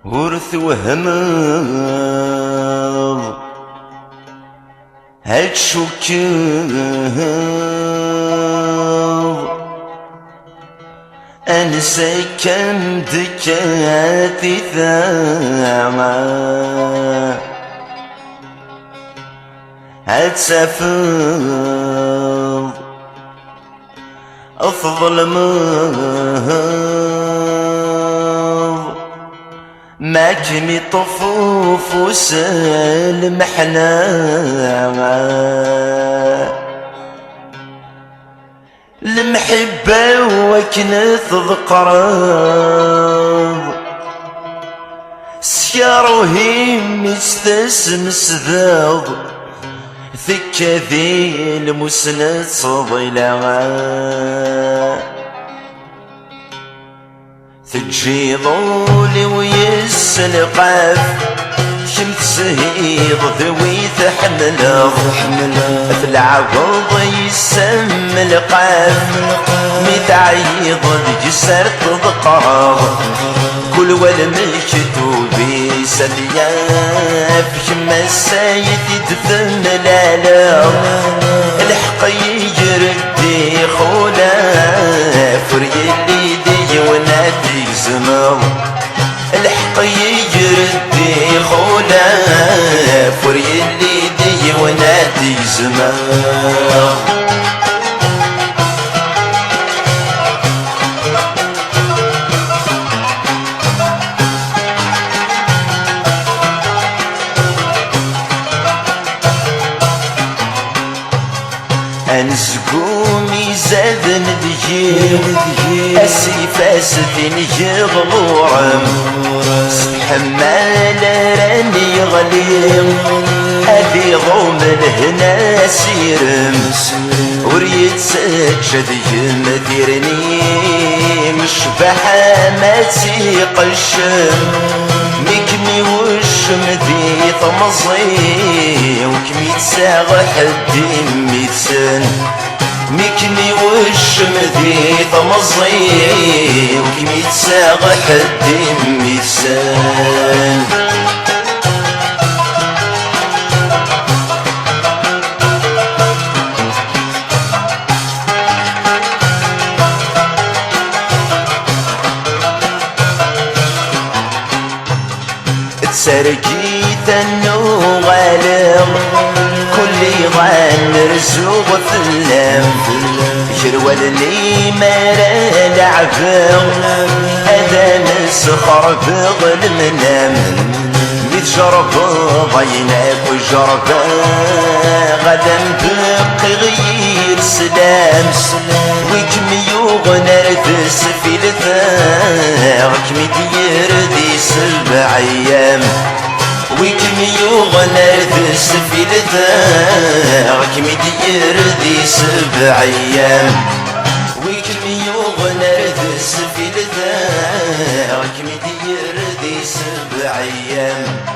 ورث وهمض هاد شكاض أنسى كم دكاتي ثاما هاد سافض أفضل ما كمي طفوف وسالم حنا المحبة وكنت ذقراض سيار وهيم يستسمس ذاض ثكة ذي المسند صضيلا تجي ضولي ويسلقاف شمت سهيض ذوي تحمله في العوض يسم القاف متعيض بجسر تذقراض كل والمكتوبي سلياف شما السايد يدفن الآلاف الحق يجردي خولاف وريلي دي ونادي زمام الحق يجردي خولاف وريلي دي ونادي زمام أنسقومي زادن دجير أسيفاس تنجي غورم حمال راني غليم أبي ضوم الهنا سيرم وريد سجد يمثيرني مشبحة ما تسيق الشم مكمي وشمدي طمزي وكمي تساغ حدي ميتسن مكمي وشمدي طمزي وكمي تساغ حدي ميتسن سرقيت النغالم كل ظن رزوق فلام جرول اللي مرا لعبم أذان السخر بغل منام يتجرب ضيناك وجرب غدا بقي غير سلام وكمي يغنى ردس في الثاغ كمي ديردي 7 أيام وكمي يغنى ردس في الثاغ كمي ديردي 7 أيام وكمي يغنى ردس في الثاغ كمي ديردي 7 أيام